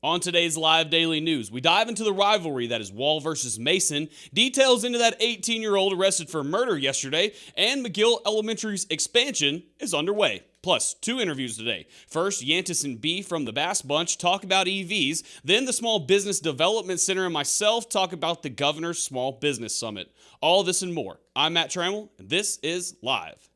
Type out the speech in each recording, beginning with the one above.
On today's live daily news, we dive into the rivalry that is Wall versus Mason, details into that 18-year-old arrested for murder yesterday, and Migel Elementary's expansion is underway. Plus, 2 interviews today. First, Yantis and B from the Bass Bunch talk about EVs. Then the Small Business Development Center and myself talk about the Governor's Small Business Summit. All this and more. I'm Matt Trammell, and this is Live.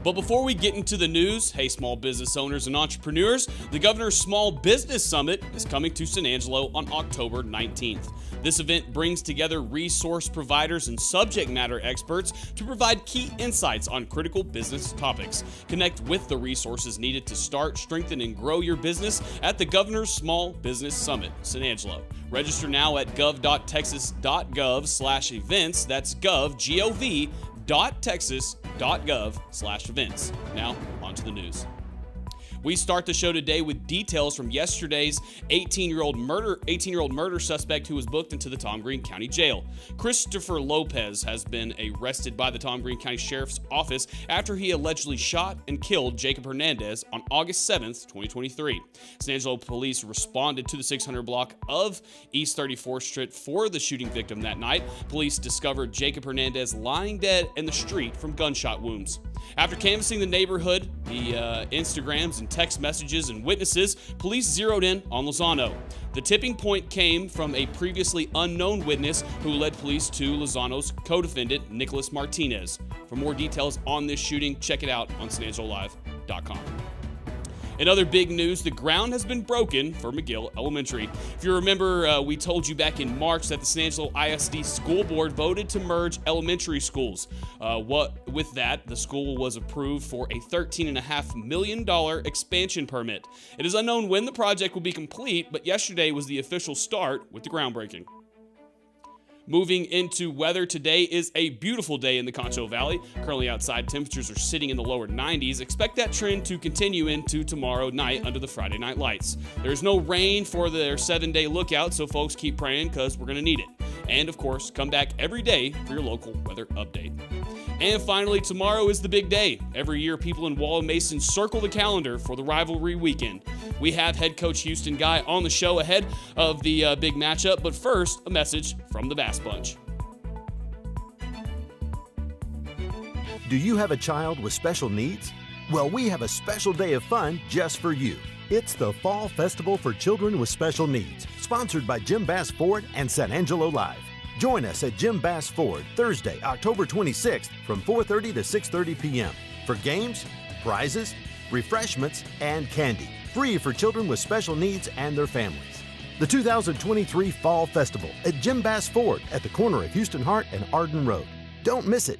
But before we get into the news, hey small business owners and entrepreneurs, the Governor's Small Business Summit is coming to San Angelo on October 19th. This event brings together resource providers and subject matter experts to provide key insights on critical business topics. Connect with the resources needed to start, strengthen, and grow your business at the Governor's Small Business Summit, San Angelo. Register now at gov.texas.gov/events. That's gov.texas.gov/events. Now, on to the news. We start the show today with details from yesterday's 18-year-old murder suspect who was booked into the Tom Green County Jail. Christopher Lopez has been arrested by the Tom Green County Sheriff's Office after he allegedly shot and killed Jacob Hernandez on August 7th, 2023. San Angelo police responded to the 600 block of East 34th Street for the shooting victim that night. Police discovered Jacob Hernandez lying dead in the street from gunshot wounds. After canvassing the neighborhood, the Instagrams and text messages and witnesses, police zeroed in on Lozano. The tipping point came from a previously unknown witness who led police to Lozano's co-defendant, Nicholas Martinez. For more details on this shooting, check it out on SanAngeloLive.com. In other big news, the ground has been broken for Migel Elementary. If you remember, we told you back in March that the San Angelo ISD School Board voted to merge elementary schools. With that, the school was approved for a $13.5 million expansion permit. It is unknown when the project will be complete, but yesterday was the official start with the groundbreaking. Moving into weather, today is a beautiful day in the Concho Valley. Currently outside, temperatures are sitting in the lower 90s. Expect that trend to continue into tomorrow night under the Friday night lights. There's no rain for their 7-day lookout, so folks keep praying because we're going to need it. And of course, come back every day for your local weather update. And finally, tomorrow is the big day. Every year, people in Wall and Mason circle the calendar for the Rivalry Weekend. We have head coach Houston Guy on the show ahead of the big matchup, but first, a message from the Bass Bunch. Do you have a child with special needs? Well, we have a special day of fun just for you. It's the Fall Festival for Children with Special Needs, sponsored by Jim Bass Ford and San Angelo Live. Join us at Jim Bass Ford Thursday, October 26th from 4:30 to 6:30 p.m. for games, prizes, refreshments, and candy. Free for children with special needs and their families. The 2023 Fall Festival at Jim Bass Ford at the corner of Houston Hart and Arden Road. Don't miss it.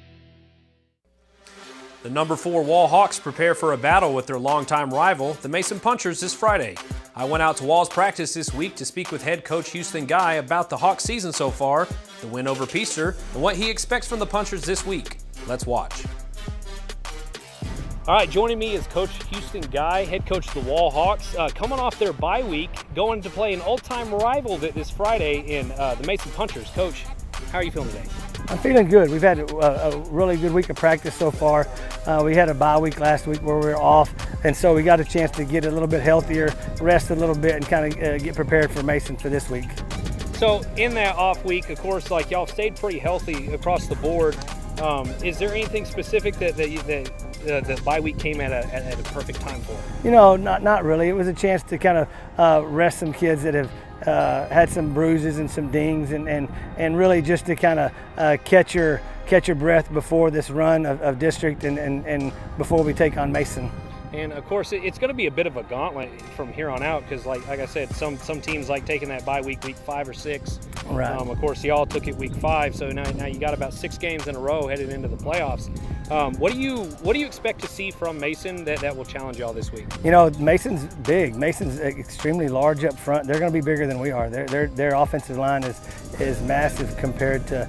The number 4 Wall Hawks prepare for a battle with their longtime rival, the Mason Punchers, this Friday. I went out to Wall's practice this week to speak with head coach Houston Guy about the Hawks season so far, the win over Peaster, and what he expects from the Punchers this week. Let's watch. All right, joining me is Coach Houston Guy, head coach of the Wall Hawks, coming off their bye week, going to play an all-time rival this Friday in the Mason Punchers. Coach, how are you feeling today? I'm feeling good. We've had a really good week of practice so far. We had a bye week last week where we were off, and so we got a chance to get a little bit healthier, rest a little bit, and kind of get prepared for Mason for this week. So in that off week, of course, like y'all stayed pretty healthy across the board. Is there anything specific that the bye week came at a perfect time for? You know, not really. It was a chance to kind of rest some kids that have had some bruises and some dings, and really just to kind of catch your breath before this run of district and before we take on Mason. And of course, it's going to be a bit of a gauntlet from here on out because, like I said, some teams like taking that bye week 5 or 6. Right. Of course, y'all took it week 5, so now you got about 6 games in a row headed into the playoffs. What do you expect to see from Mason that will challenge y'all this week? You know, Mason's big. Mason's extremely large up front. They're going to be bigger than we are. Their offensive line is massive compared to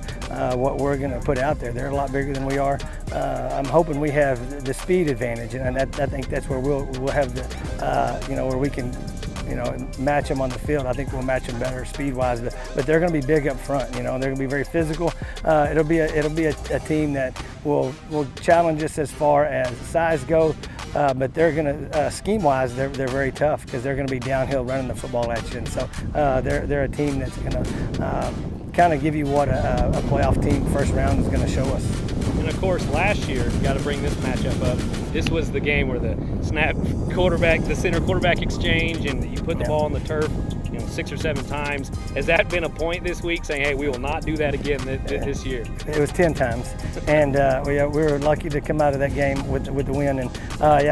what we're going to put out there. They're a lot bigger than we are. I'm hoping we have the speed advantage, and I think that's where we'll have the where we can match them on the field. I think we'll match them better speed-wise, but they're going to be big up front. They're going to be very physical. It'll be a team that will challenge us as far as size go, but they're going to scheme-wise they're very tough because they're going to be downhill running the football at you, and so they're a team that's going to kind of give you what a playoff team first round is going to show us. And of course, last year, you got to bring this matchup up. This was the game where the center quarterback exchange, and you put the ball on the turf, 6 or 7 times. Has that been a point this week, saying, hey, we will not do that again this year? It was 10 times, and we were lucky to come out of that game with the win. And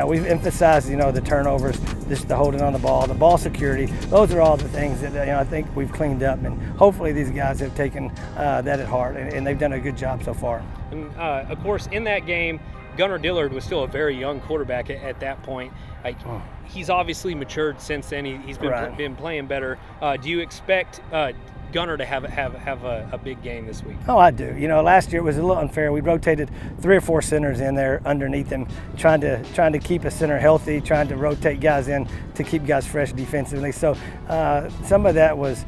we've emphasized, the turnovers, just the holding on the ball security. Those are all the things that I think we've cleaned up, and hopefully these guys have taken that at heart, and they've done a good job so far. And of course, in that game, Gunnar Dillard was still a very young quarterback at that point. He's obviously matured since then. He's been playing better. Do you expect Gunnar to have a big game this week? Oh, I do. Last year it was a little unfair. We rotated 3 or 4 centers in there underneath him, trying to keep a center healthy, trying to rotate guys in to keep guys fresh defensively. So some of that was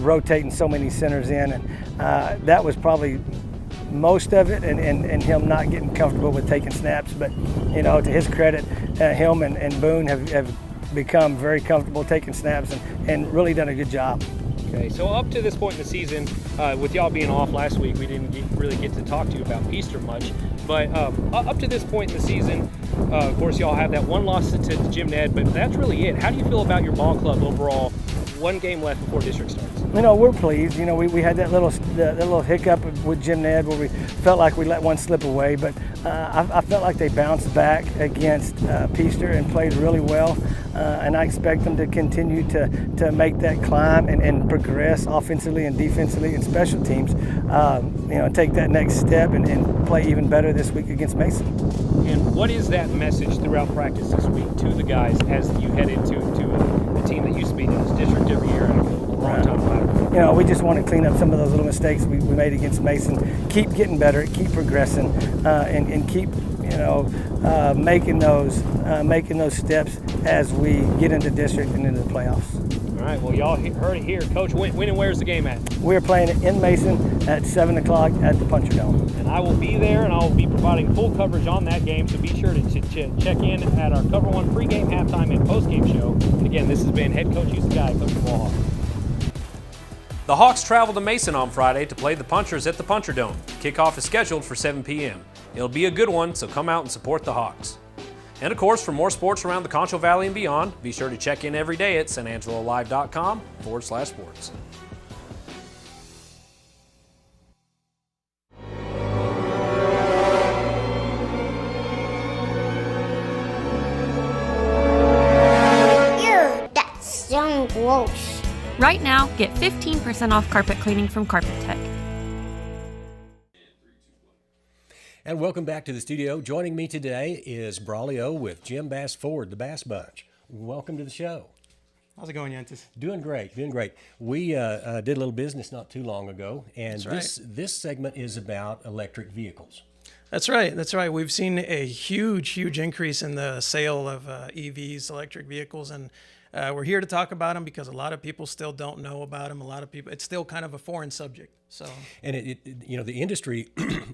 rotating so many centers in, and that was probably most of it, and him not getting comfortable with taking snaps. But to his credit, him and Boone have become very comfortable taking snaps and really done a good job. Okay, so up to this point in the season, with y'all being off last week, we didn't really get to talk to you about Peaster much. But up to this point in the season, of course, y'all have that one loss to Jim Ned, but that's really it. How do you feel about your ball club overall? 1 game left before district starts. We're pleased. We had that little hiccup with Jim Ned where we felt like we let one slip away, but I felt like they bounced back against Peaster and played really well, and I expect them to continue to make that climb and progress offensively and defensively and special teams. Take that next step and play even better this week against Mason. And what is that message throughout practice this week to the guys as you head into a team that used to be in this district every year and a long time ladder? We just want to clean up some of those little mistakes we made against Mason, keep getting better, keep progressing, and keep making those steps as we get into district and into the playoffs. All right, well, y'all heard it here. Coach, when and where's the game at? We're playing it in Mason at 7 o'clock at the Puncher Dome. And I will be there, and I'll be providing full coverage on that game, so be sure to check in at our Cover One pregame, halftime, and postgame show. And again, this has been head coach Houston Guy, Coach Wallhawk. The Hawks travel to Mason on Friday to play the Punchers at the Puncher Dome. Kickoff is scheduled for 7 p.m. It'll be a good one, so come out and support the Hawks. And of course, for more sports around the Concho Valley and beyond, be sure to check in every day at sanangelolive.com/sports. Ew, that sounds gross. Right now, get 15% off carpet cleaning from Carpet Tech. And welcome back to the studio. Joining me today is Braulio with Jim Bass Ford, the Bass Bunch. Welcome to the show. How's it going, Yantis? Doing great, doing great. We did a little business not too long ago, and That's right. this segment is about electric vehicles. That's right. We've seen a huge increase in the sale of EVs, electric vehicles, and we're here to talk about them because a lot of people still don't know about them. It's still kind of a foreign subject. So, and the industry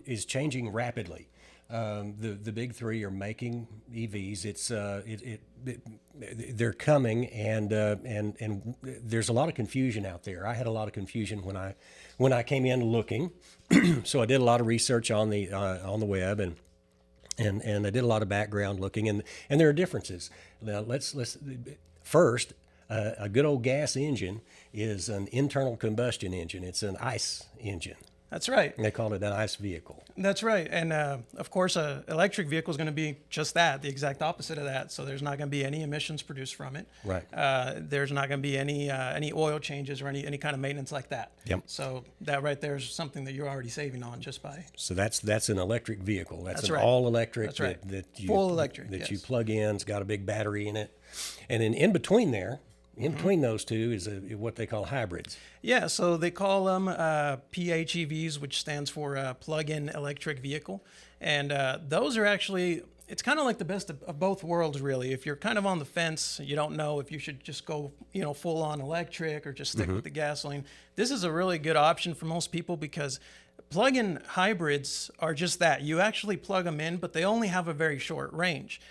is changing rapidly. The big three are making EVs. They're coming, and there's a lot of confusion out there. I had a lot of confusion when I came in looking, so I did a lot of research on the web and I did a lot of background looking, and there are differences. Now let's first. A good old gas engine is an internal combustion engine. It's an ICE engine. That's right. They call it an ICE vehicle. That's right. And of course, an electric vehicle is going to be just that, the exact opposite of that. So there's not going to be any emissions produced from it. Right. There's not going to be any oil changes or any kind of maintenance like that. Yep. So that right there is something that you're already saving on just by. So that's an electric vehicle. That's an right. all electric. That's right. That you, Full electric. That yes. you plug in. It's got a big battery in it, and then in between there. In between those two is what they call hybrids. Yeah, so they call them PHEVs, which stands for plug-in electric vehicle. And those are actually, it's kind of like the best of both worlds, really. If you're kind of on the fence, you don't know if you should just go, full on electric or just stick with the gasoline. This is a really good option for most people because plug-in hybrids are just that. You actually plug them in, but they only have a very short range.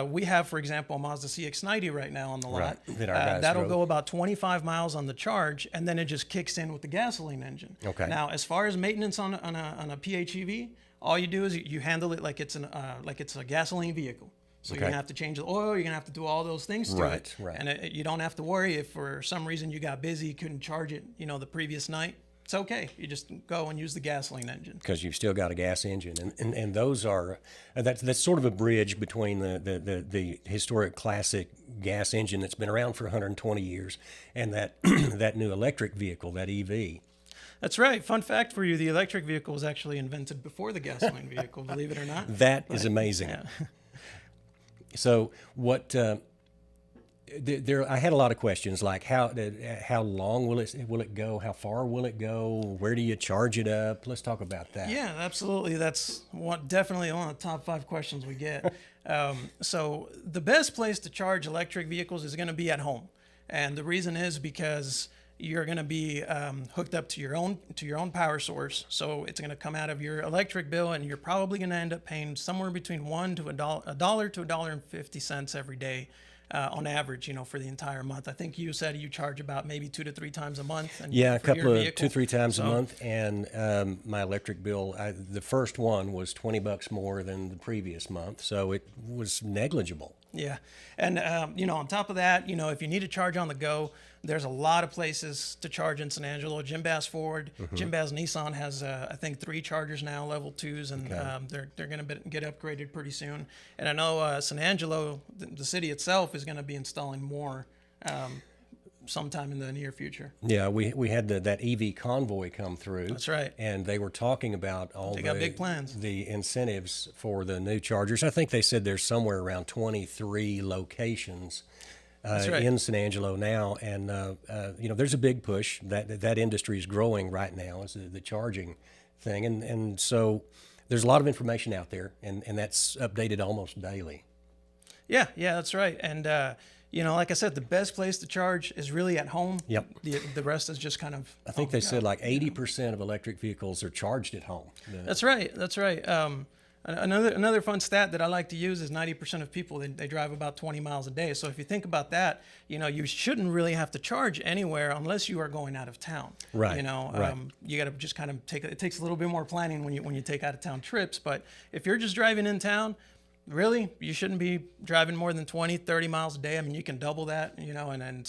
We have, for example, a Mazda CX-90 right now on the lot. Right. That'll go about 25 miles on the charge, and then it just kicks in with the gasoline engine. Okay. Now, as far as maintenance on a PHEV, all you do is you handle it like it's a gasoline vehicle. So you're gonna have to change the oil. You're gonna have to do all those things to it. Right. And you don't have to worry if for some reason you got busy, couldn't charge it, the previous night. It's okay. You just go and use the gasoline engine. Because you've still got a gas engine. And those are, that's sort of a bridge between the historic classic gas engine that's been around for 120 years and that, that new electric vehicle, that EV. That's right. Fun fact for you, the electric vehicle was actually invented before the gasoline vehicle, believe it or not. That is amazing. Yeah. So what... I had a lot of questions like how long will it go? How far will it go? Where do you charge it up? Let's talk about that. Yeah, absolutely. That's definitely one of the top 5 questions we get. So the best place to charge electric vehicles is going to be at home, and the reason is because you're going to be hooked up to your own power source. So it's going to come out of your electric bill, and you're probably going to end up paying somewhere between $1 to $1 to $1.50 every day. On average, for the entire month. I think you said you charge about maybe 2 to 3 times a month. Yeah, a couple of 2-3 times a month. And my electric bill, the first one was $20 more than the previous month, so it was negligible. Yeah, and on top of that, if you need to charge on the go, there's a lot of places to charge in San Angelo. Jim Bass Ford, Jim Bass Nissan has I think 3 chargers now, level 2s, and they're going to get upgraded pretty soon. And I know San Angelo, the city itself, is going to be installing more sometime in the near future. Yeah, we had that EV convoy come through. That's right. And they were talking about they got big plans. The incentives for the new chargers. I think they said there's somewhere around 23 locations in San Angelo now, and there's a big push that industry is growing right now. Is the charging thing, and so there's a lot of information out there, and that's updated almost daily. Yeah, that's right, and like I said, the best place to charge is really at home. Yep. The rest is just kind of. I think they said like 80% of electric vehicles are charged at home. That's right. Another fun stat that I like to use is 90% of people, they drive about 20 miles a day. So if you think about that, you shouldn't really have to charge anywhere unless you are going out of town. Right. You got to just kind of it takes a little bit more planning when you take out of town trips. But if you're just driving in town, really, you shouldn't be driving more than 20, 30 miles a day. I mean, you can double that, and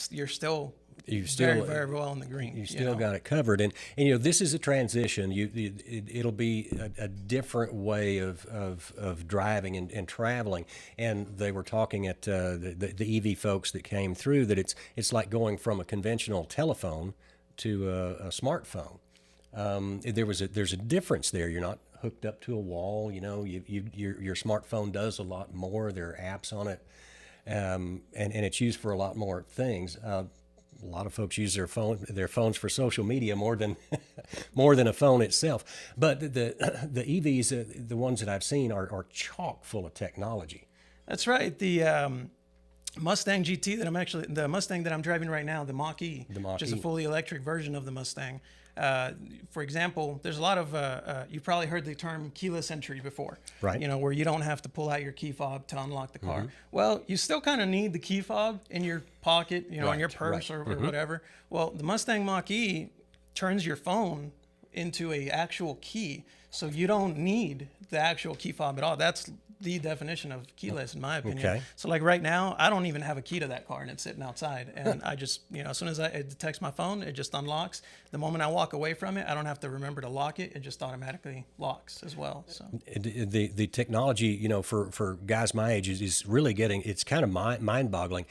you're still very, very well in the green. You still got it covered, and this is a transition. It'll be a different way of driving and traveling. And they were talking at the EV folks that came through that it's like going from a conventional telephone to a smartphone. There's a difference there. You're not hooked up to a wall. Your smartphone does a lot more. There are apps on it, and it's used for a lot more things. A lot of folks use their phones for social media more than a phone itself. But the EVs, the ones that I've seen, are chock full of technology. That's right. The Mustang GT the Mustang that I'm driving right now, the Mach-E, which is a fully electric version of the Mustang. For example, there's a lot of, you've probably heard the term keyless entry before, right? Where you don't have to pull out your key fob to unlock the car. Well, you still kind of need the key fob in your pocket, in your purse or whatever. Well, the Mustang Mach-E turns your phone into a actual key, so you don't need the actual key fob at all. That's the definition of keyless, in my opinion. Okay. So like right now, I don't even have a key to that car, and it's sitting outside. And I just, as soon as it detects my phone, it just unlocks. The moment I walk away from it, I don't have to remember to lock it. It just automatically locks as well. So the technology, for guys my age is really it's kind of mind-boggling.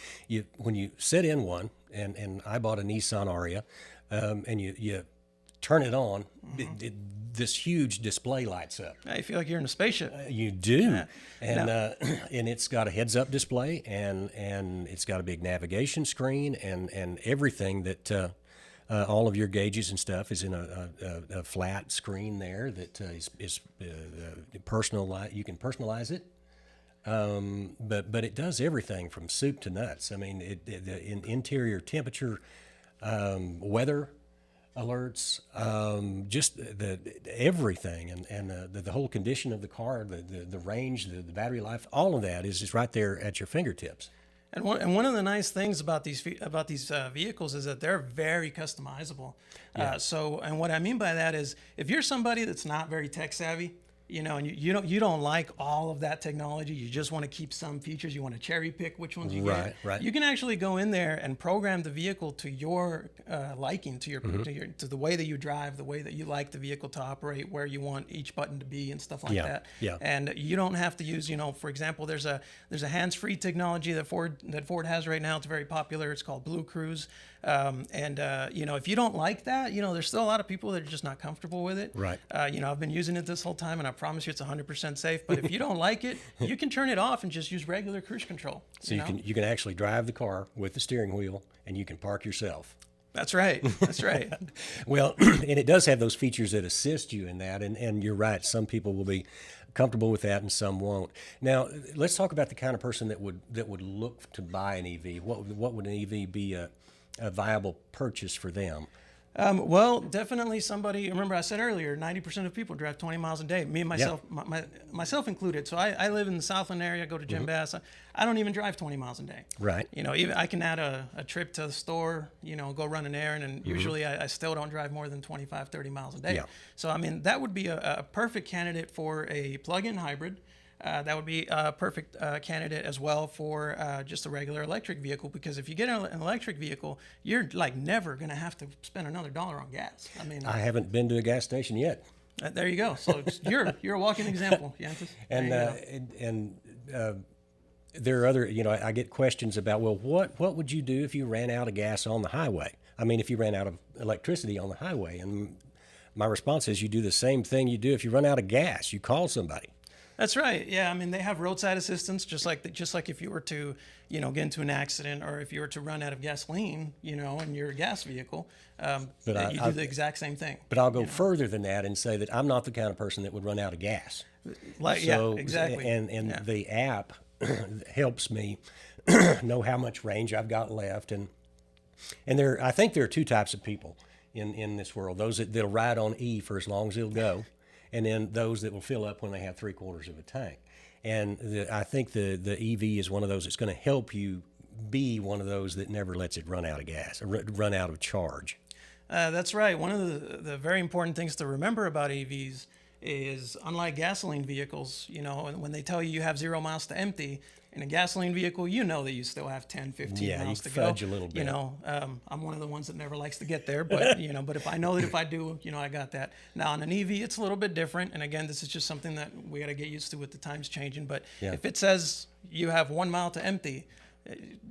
When you sit in one, and I bought a Nissan Aria, and you turn it on, this huge display lights up. I feel like you're in a spaceship. You do, and it's got a heads-up display, and it's got a big navigation screen, and everything that all of your gauges and stuff is in a flat screen there that is personalized. You can personalize it, but it does everything from soup to nuts. I mean, the interior temperature, weather alerts, just everything, and the whole condition of the car, the range, the battery life, all of that is right there at your fingertips. And one of the nice things about these vehicles is that they're very customizable. Yeah. And what I mean by that is, if you're somebody that's not very tech savvy, and you don't like all of that technology, you just want to keep some features, you want to cherry pick which ones you get. Right. You can actually go in there and program the vehicle to your liking, to the way that you drive, the way that you like the vehicle to operate, where you want each button to be, and stuff like that. Yeah. And you don't have to use, for example, there's a hands-free technology that Ford has right now. It's very popular. It's called Blue Cruise. If you don't like that, there's still a lot of people that are just not comfortable with it. Right. I've been using it this whole time, and I promise you it's 100% safe. But if you don't like it, you can turn it off and just use regular cruise control. So you can actually drive the car with the steering wheel, and you can park yourself. That's right. That's right. Well, and it does have those features that assist you in that, and you're right. Some people will be comfortable with that, and some won't. Now, let's talk about the kind of person that would look to buy an EV. What would an EV be a viable purchase for them? Well, definitely somebody. Remember, I said earlier, 90% of people drive 20 miles a day. Me and myself, myself included. So I live in the Southland area. I go to Jim Bass. I don't even drive 20 miles a day. Right. Even I can add a trip to the store. Go run an errand, and usually I still don't drive more than 25, 30 miles a day. Yeah. So that would be a perfect candidate for a plug-in hybrid. That would be a perfect candidate as well for just a regular electric vehicle, because if you get an electric vehicle, you're like never going to have to spend another dollar on gas. I haven't been to a gas station yet. There you go. So you're a walking example, Yantis. And there are other, I get questions about, well, what would you do if you ran out of gas on the highway? I mean, if you ran out of electricity on the highway. And my response is, you do the same thing you do if you run out of gas. You call somebody. That's right. Yeah, they have roadside assistance, just like if you were to, get into an accident, or if you were to run out of gasoline, in your gas vehicle, you do the exact same thing. But I'll go further than that and say that I'm not the kind of person that would run out of gas. Yeah, exactly. And the app helps me know how much range I've got left, and I think there are two types of people in this world: those that'll ride on E for as long as it'll go, and then those that will fill up when they have 3/4 of a tank. And I think the EV is one of those that's going to help you be one of those that never lets it run out of gas, or run out of charge. That's right. One of the very important things to remember about EVs is, unlike gasoline vehicles, when they tell you have 0 miles to empty, in a gasoline vehicle, that you still have 10, 15 miles to go. Yeah, you fudge a little bit. I'm one of the ones that never likes to get there, but but if I know that if I do, I got that. Now on an EV, it's a little bit different, and again, this is just something that we got to get used to with the times changing. But if it says you have 1 mile to empty,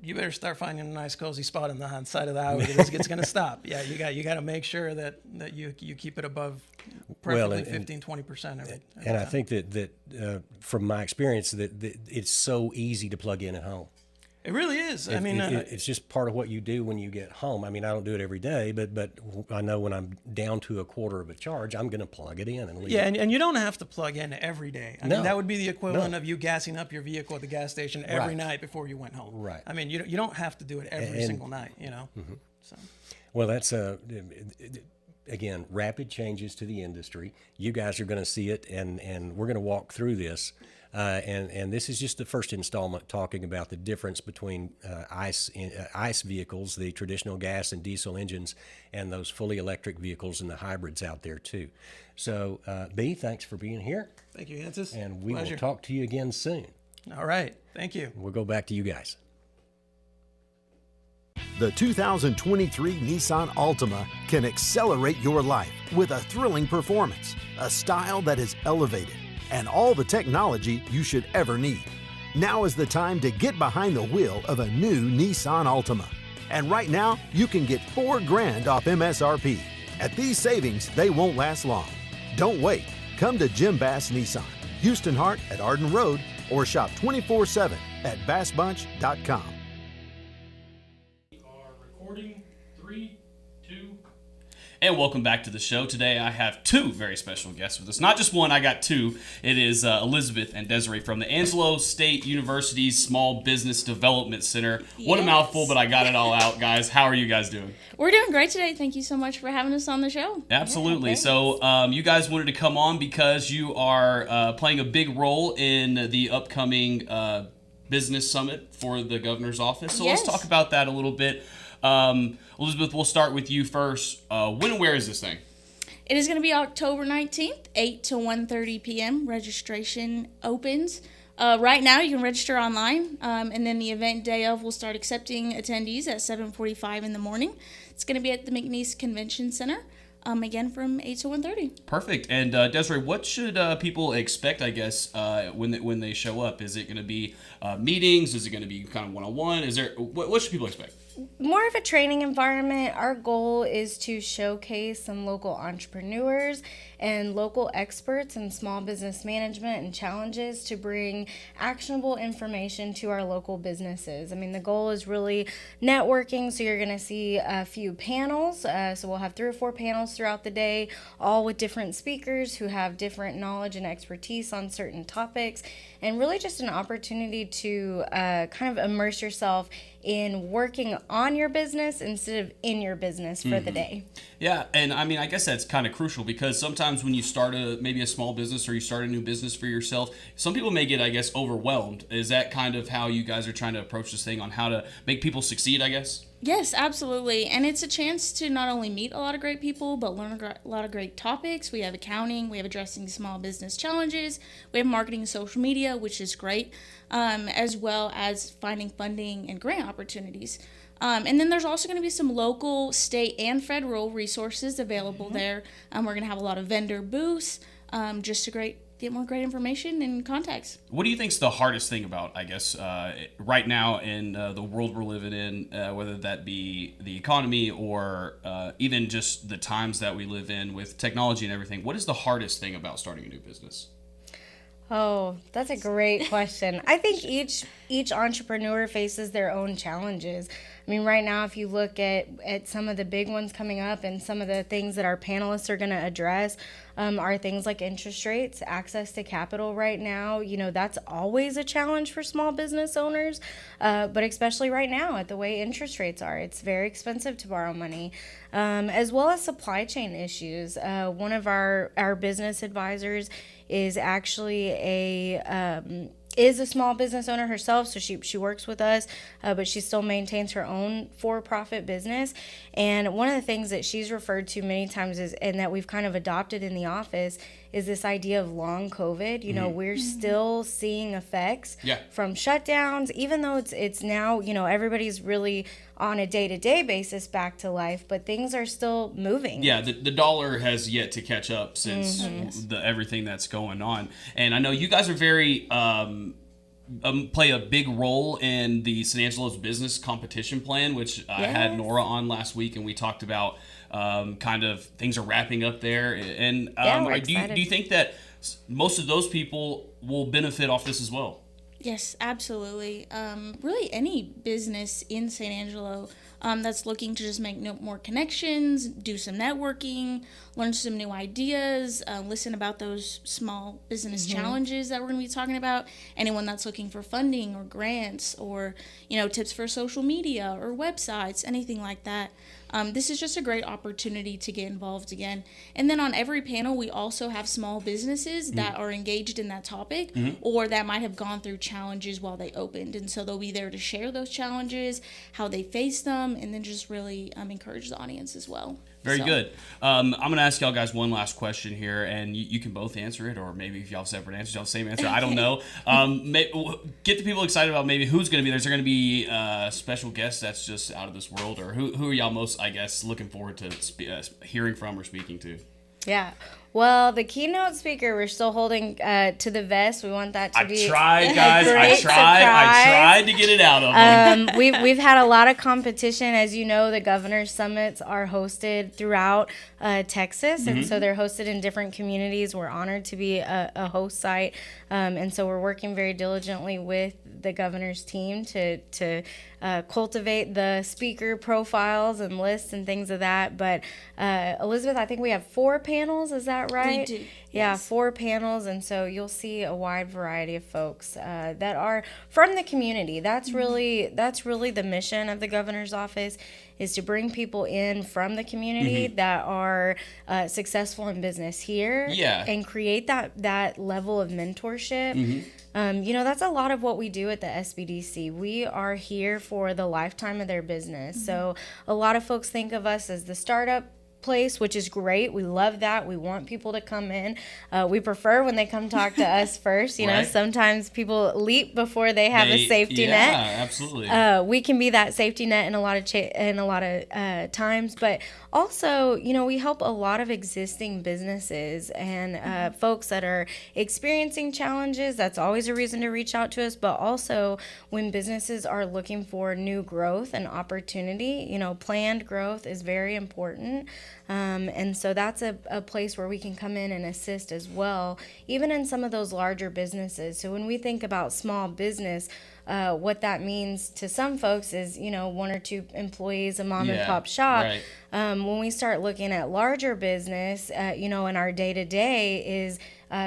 you better start finding a nice cozy spot on the side of the highway because it's going to stop. Yeah, you got to make sure that you keep it above preferably 15-20% every and time. I think that from my experience that it's so easy to plug in at home. It really is. It's just part of what you do when you get home. I don't do it every day, but I know when I'm down to 1/4 of a charge, I'm going to plug it in and leave. Yeah, and you don't have to plug in every day. I No. mean, that would be the equivalent of you gassing up your vehicle at the gas station every Right. night before you went home. Right. You don't have to do it every single night. So. Well, that's again, rapid changes to the industry. You guys are going to see it, and we're going to walk through this. And this is just the first installment talking about the difference between ICE vehicles, the traditional gas and diesel engines, and those fully electric vehicles and the hybrids out there too. So, B, thanks for being here. Thank you, Hansis. And we Pleasure. will talk to you again soon. All right. Thank you. We'll go back to you guys. The 2023 Nissan Altima can accelerate your life with a thrilling performance, a style that is elevated, and all the technology you should ever need. Now is the time to get behind the wheel of a new Nissan Altima. And right now, you can get $4,000 off MSRP. At these savings, they won't last long. Don't wait. Come to Jim Bass Nissan, Houston Hart at Arden Road, or shop 24/7 at bassbunch.com. Recording 3, 2. And welcome back to the show. Today I have two very special guests with us. Not just one, I got two. It is Elizabeth and Desiree from the Angelo State University's Small Business Development Center. What a mouthful, but I got it all out, guys. How are you guys doing? We're doing great today. Thank you so much for having us on the show. Absolutely. Yeah, so you guys wanted to come on because you are playing a big role in the upcoming business summit for the governor's office. So Yes. let's talk about that a little bit. Elizabeth, we'll start with you first. When and where is this thing? It is going to be October 19th, 8 to 1:30 p.m. Registration opens. Right now, you can register online, and then the event day of will start accepting attendees at 7:45 in the morning. It's going to be at the McNeese Convention Center, again from 8 to 1:30. Perfect. And Desiree, what should people expect, I guess, when they show up? Is it going to be meetings? Is it going to be kind of one-on-one? What should people expect? More of a training environment. Our goal is to showcase some local entrepreneurs and local experts in small business management and challenges to bring actionable information to our local businesses. I mean, the goal is really networking, so you're going to see a few panels. So we'll have 3 or 4 panels throughout the day, all with different speakers who have different knowledge and expertise on certain topics, and really just an opportunity to kind of immerse yourself in working on your business instead of in your business for the day. Yeah, and I mean, I guess that's kind of crucial because sometimes when you start maybe a small business or you start a new business for yourself, some people may get, I guess, overwhelmed. Is that kind of how you guys are trying to approach this thing on how to make people succeed, I guess? Yes, absolutely. And it's a chance to not only meet a lot of great people, but learn a lot of great topics. We have accounting, we have addressing small business challenges, we have marketing and social media, which is great, as well as finding funding and grant opportunities. And then there's also going to be some local, state, and federal resources available there. We're going to have a lot of vendor booths, just to get more great information and contacts. What do you think is the hardest thing about, I guess, right now in the world we're living in, whether that be the economy or even just the times that we live in with technology and everything? What is the hardest thing about starting a new business? Oh, that's a great question. I think each entrepreneur faces their own challenges. I mean, right now, if you look at some of the big ones coming up and some of the things that our panelists are going to address are things like interest rates, access to capital right now. You know, that's always a challenge for small business owners, but especially right now at the way interest rates are. It's very expensive to borrow money, as well as supply chain issues. One of our business advisors is actually is a small business owner herself, so she works with us, but she still maintains her own for-profit business. And one of the things that she's referred to many times is, and that we've kind of adopted in the office, is this idea of long COVID. You know, we're still seeing effects from shutdowns, even though it's now, you know, everybody's really on a day-to-day basis back to life, but things are still moving. Yeah, the dollar has yet to catch up since everything that's going on. And I know you guys are very play a big role in the San Angelo's business competition plan, which I had Nora on last week, and we talked about kind of things are wrapping up there. And do you think that most of those people will benefit off this as well? Yes, absolutely. Really, any business in San Angelo that's looking to just make more connections, do some networking, learn some new ideas, listen about those small business challenges that we're going to be talking about. Anyone that's looking for funding or grants or, tips for social media or websites, anything like that. This is just a great opportunity to get involved again. And then on every panel, we also have small businesses that are engaged in that topic or that might have gone through challenges while they opened. And so they'll be there to share those challenges, how they face them, and then just really encourage the audience as well. Very good. I'm going to ask y'all guys one last question here, and you can both answer it, or maybe if y'all have separate answers, y'all have the same answer. I don't know. Get the people excited about maybe who's going to be there. Is there going to be special guests that's just out of this world, or who are y'all most, I guess, looking forward to hearing from or speaking to? Yeah. Well, the keynote speaker, we're still holding to the vest. We want that to be tried, guys. I tried to get it out of them. We've had a lot of competition. As you know, the governor's summits are hosted throughout Texas, and so they're hosted in different communities. We're honored to be a host site, and so we're working very diligently with the governor's team to cultivate the speaker profiles and lists and things of that. But Elizabeth, I think we have 4 panels. Is that right? We do. Yeah, Yes. 4 panels, and so you'll see a wide variety of folks that are from the community. That's really the mission of the governor's office, is to bring people in from the community that are successful in business here, and create that level of mentorship. That's a lot of what we do at the SBDC. We are here for the lifetime of their business. So a lot of folks think of us as the startup place, which is great. We love that. We want people to come in. We prefer when they come talk to us first. You know, sometimes people leap before they have a safety net. Yeah, absolutely. We can be that safety net in a lot of times, but also, we help a lot of existing businesses and folks that are experiencing challenges. That's always a reason to reach out to us. But also, when businesses are looking for new growth and opportunity, planned growth is very important. And so that's a place where we can come in and assist as well, even in some of those larger businesses. So when we think about small business, what that means to some folks is, 1 or 2 employees, a mom and pop shop. Right. When we start looking at larger business, in our day-to-day is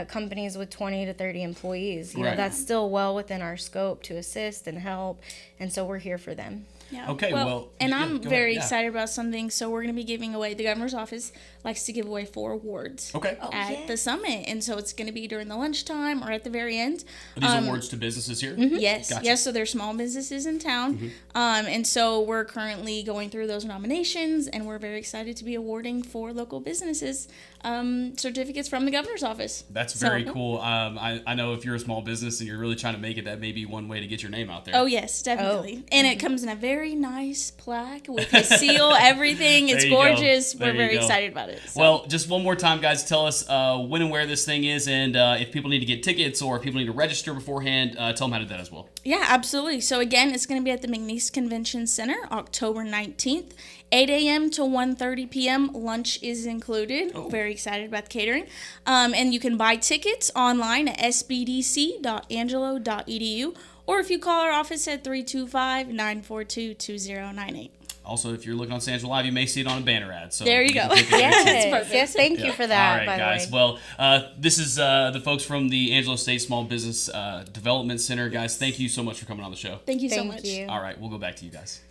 companies with 20 to 30 employees. That's still well within our scope to assist and help. And so we're here for them. Yeah. Okay, well, and I'm go very ahead. excited about something. So we're going to be giving away, the governor's office likes to give away 4 awards at the summit. And so it's going to be during the lunchtime or at the very end. Are these awards to businesses here? Yes. Gotcha. Yes. So they're small businesses in town. And so we're currently going through those nominations, and we're very excited to be awarding 4 local businesses certificates from the governor's office. That's very cool. I know if you're a small business and you're really trying to make it, that may be one way to get your name out there. Oh, yes, definitely. And it comes in a very nice plaque with his seal, everything. It's gorgeous. We're very excited about it. So. Well, just one more time, guys, tell us when and where this thing is, and if people need to get tickets or if people need to register beforehand, tell them how to do that as well. Yeah, absolutely. So again, it's going to be at the McNeese Convention Center, October 19th, 8 a.m. to 1:30 p.m. Lunch is included. Very excited about the catering. And you can buy tickets online at sbdc.angelo.edu, or if you call our office at 325-942-2098. Also, if you're looking on San Angelo Live, you may see it on a banner ad. So there you go. Yes, thank you for that. All right, by guys. The way. Well, this is the folks from the Angelo State Small Business Development Center. Guys, thank you so much for coming on the show. Thank you so much. You. All right, we'll go back to you guys.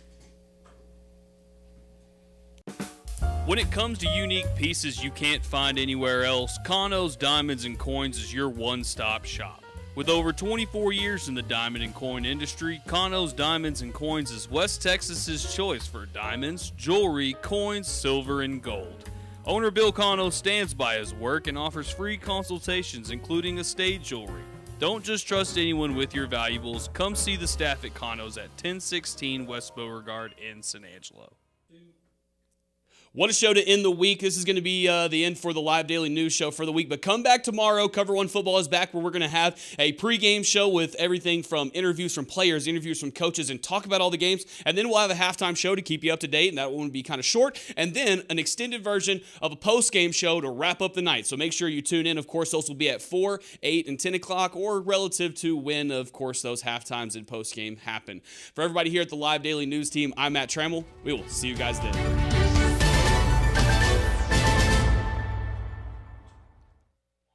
When it comes to unique pieces you can't find anywhere else, KOS Diamonds and Coins is your one-stop shop. With over 24 years in the diamond and coin industry, KOS Diamonds and Coins is West Texas's choice for diamonds, jewelry, coins, silver, and gold. Owner Bill KOS stands by his work and offers free consultations, including estate jewelry. Don't just trust anyone with your valuables. Come see the staff at KOS at 1016 West Beauregard in San Angelo. What a show to end the week. This is going to be the end for the live daily news show for the week. But come back tomorrow. Cover One Football is back, where we're going to have a pregame show with everything from interviews from players, interviews from coaches, and talk about all the games. And then we'll have a halftime show to keep you up to date, and that one will be kind of short. And then an extended version of a postgame show to wrap up the night. So make sure you tune in. Of course, those will be at 4, 8, and 10 o'clock, or relative to when, of course, those halftimes and postgame happen. For everybody here at the live daily news team, I'm Matt Trammell. We will see you guys then.